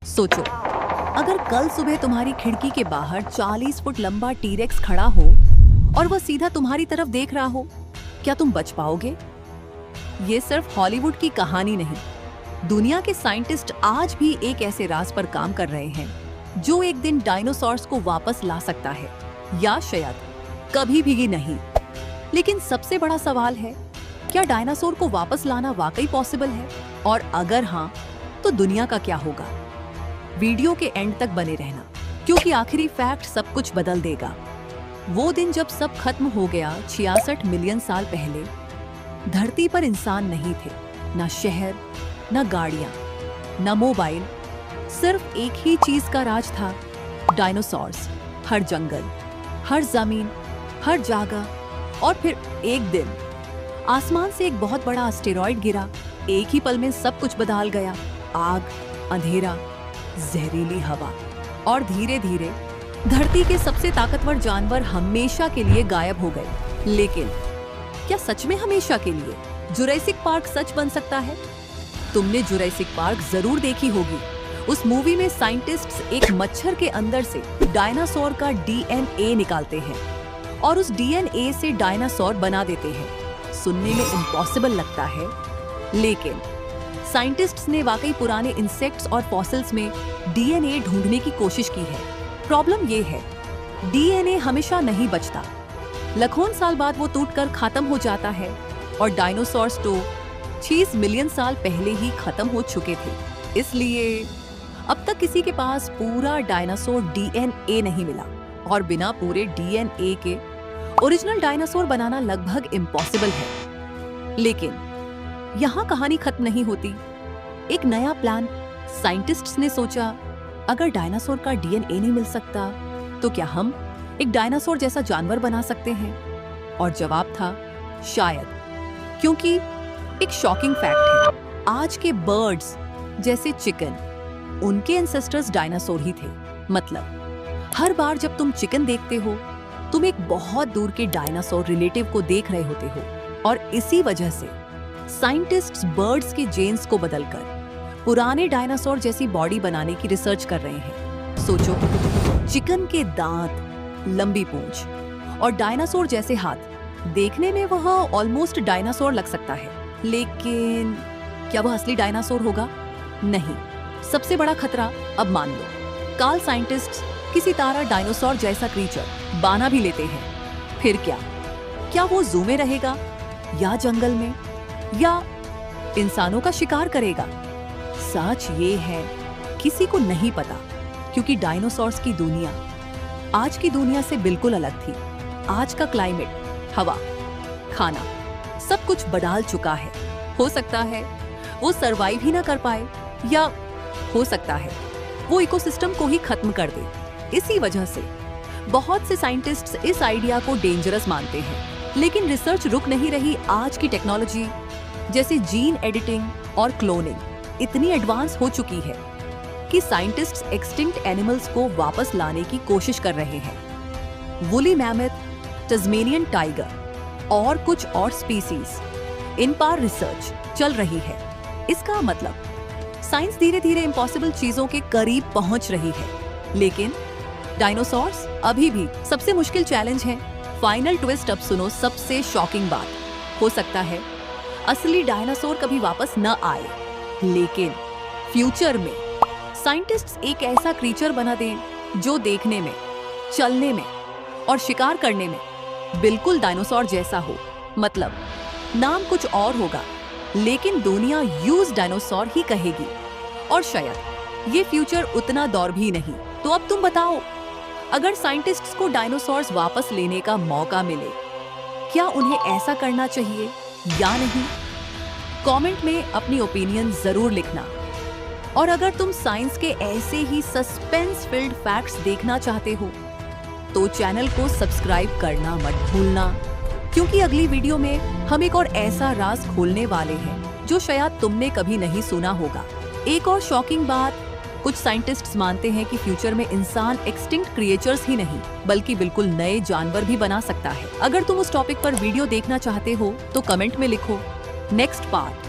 सोचो, अगर कल सुबह तुम्हारी खिड़की के बाहर 40 फुट लंबा टीरेक्स खड़ा हो और वह सीधा तुम्हारी तरफ देख रहा हो, क्या तुम बच पाओगे? ये सिर्फ हॉलीवुड की कहानी नहीं, दुनिया के साइंटिस्ट आज भी एक ऐसे राज पर काम कर रहे हैं जो एक दिन डायनासोर्स को वापस ला सकता है, या शायद कभी भी नहीं। लेकिन सबसे बड़ा सवाल है, क्या डायनासोर को वापस लाना वाकई पॉसिबल है? और अगर हाँ, तो दुनिया का क्या होगा? वीडियो के एंड तक बने रहना, क्योंकि आखिरी फैक्ट सब कुछ बदल देगा। वो दिन जब सब खत्म हो गया, 66 मिलियन साल पहले, धरती पर इंसान नहीं थे, ना शहर, ना गाड़ियां, ना मोबाइल, सिर्फ एक ही चीज का राज था, डायनासोर्स। हर जंगल, हर जमीन, हर जगह। और फिर एक दिन आसमान से एक बहुत बड़ा एस्टेरॉयड गिरा। एक ही पल में सब कुछ बदल गया। आग, अंधेरा, जहरीली हवा, और धीरे धीरे धरती के सबसे ताकतवर जानवर हमेशा के लिए गायब हो गए। लेकिन क्या सच में हमेशा के लिए जुरासिक पार्क सच बन सकता है? तुमने जुरासिक पार्क जरूर देखी होगी। उस मूवी में साइंटिस्ट्स एक मच्छर के अंदर से डायनासोर का डीएनए निकालते हैं और उस डीएनए से डायनासोर बना देते हैं। सुनने में इम्पॉसिबल लगता है, लेकिन साइंटिस्ट्स ने वाकई पुराने इंसेक्ट्स और फॉसिल्स में डीएनए ढूंढने की कोशिश की है। प्रॉब्लम ये है, डीएनए हमेशा नहीं बचता। लाखों साल बाद वो टूटकर खत्म हो जाता है, और डायनासोर्स तो 6 मिलियन साल पहले ही खत्म हो चुके थे। इसलिए अब तक किसी के पास पूरा डायनासोर डीएनए नहीं मिला, और बिना पूरे डीएनए के ओरिजिनल डायनासोर बनाना लगभग इम्पॉसिबल है। लेकिन यहाँ कहानी खत्म नहीं होती। एक नया प्लान साइंटिस्ट्स ने सोचा, अगर डायनासोर का डीएनए नहीं मिल सकता, तो क्या हम एक डायनासोर जैसा जानवर बना सकते हैं? और जवाब था शायद, क्योंकि एक शॉकिंग फैक्ट है, आज के बर्ड्स जैसे चिकन, उनके एंसेस्टर्स डायनासोर ही थे। मतलब हर बार जब तुम चिकन देखते हो, तुम एक बहुत दूर के डायनासोर रिलेटिव को देख रहे होते हो। और इसी वजह से साइंटिस्ट्स बर्ड्स के जीन्स को बदलकर पुराने डायनासोर जैसी बॉडी बनाने की रिसर्च कर रहे हैं। सोचो, चिकन के दांत, लंबी पूंछ और डायनासोर जैसे हाथ, देखने में वह ऑलमोस्ट डायनासोर लग सकता है। लेकिन क्या वह असली डायनासोर होगा? नहीं। सबसे बड़ा खतरा, अब मान लो कार्ल साइंटिस्ट्स किसी तारा डायनासोर जैसा क्रीचर बना भी लेते हैं, फिर क्या वो जू में रहेगा, या जंगल में, या इंसानों का शिकार करेगा? सच ये है, किसी को नहीं पता, क्योंकि डायनासोर्स की दुनिया आज की दुनिया से बिल्कुल अलग थी। आज का क्लाइमेट, हवा, खाना, सब कुछ बदल चुका है। हो सकता है वो सरवाइव ही ना कर पाए, या हो सकता है वो इकोसिस्टम को ही खत्म कर दे। इसी वजह से बहुत से साइंटिस्ट्स इस आइडिया को डेंजरस मानते हैं। लेकिन रिसर्च रुक नहीं रही। आज की टेक्नोलॉजी जैसे जीन एडिटिंग और क्लोनिंग इतनी एडवांस हो चुकी है कि साइंटिस्ट्स एक्सटिंक्ट एनिमल्स को वापस लाने की कोशिश कर रहे हैं। वुली मैमथ, टस्मेनियन टाइगर और कुछ और स्पीसीज, इन पर रिसर्च चल रही है। इसका मतलब साइंस धीरे धीरे इम्पॉसिबल चीजों के करीब पहुंच रही है। लेकिन डायनासोर्स अभी भी सबसे मुश्किल चैलेंज है। फाइनल ट्विस्ट अब सुनो, सबसे शॉकिंग बात, हो सकता है असली डायनासोर कभी वापस न आए, लेकिन फ्यूचर में साइंटिस्ट्स एक ऐसा क्रीचर बना दें जो देखने में, चलने में और शिकार करने में बिल्कुल डायनासोर जैसा हो। मतलब नाम कुछ और होगा, लेकिन दुनिया यूज डायनासोर ही कहेगी। और शायद ये फ्यूचर उतना दूर भी नहीं। तो अब तुम बताओ, अगर साइंटिस्ट्स को डायनासोर्स वापस लेने का मौका मिले, क्या उन्हें ऐसा करना चाहिए या नहीं? कमेंट में अपनी ओपिनियन जरूर लिखना। और अगर तुम साइंस के ऐसे ही सस्पेंस फिल्ड फैक्ट्स देखना चाहते हो, तो चैनल को सब्सक्राइब करना मत भूलना, क्योंकि अगली वीडियो में हम एक और ऐसा राज खोलने वाले हैं जो शायद तुमने कभी नहीं सुना होगा। एक और शॉकिंग बात, कुछ साइंटिस्ट्स मानते हैं कि फ्यूचर में इंसान एक्सटिंक्ट क्रिएचर्स ही नहीं, बल्कि बिल्कुल नए जानवर भी बना सकता है। अगर तुम उस टॉपिक पर वीडियो देखना चाहते हो, तो कमेंट में लिखो नेक्स्ट पार्ट।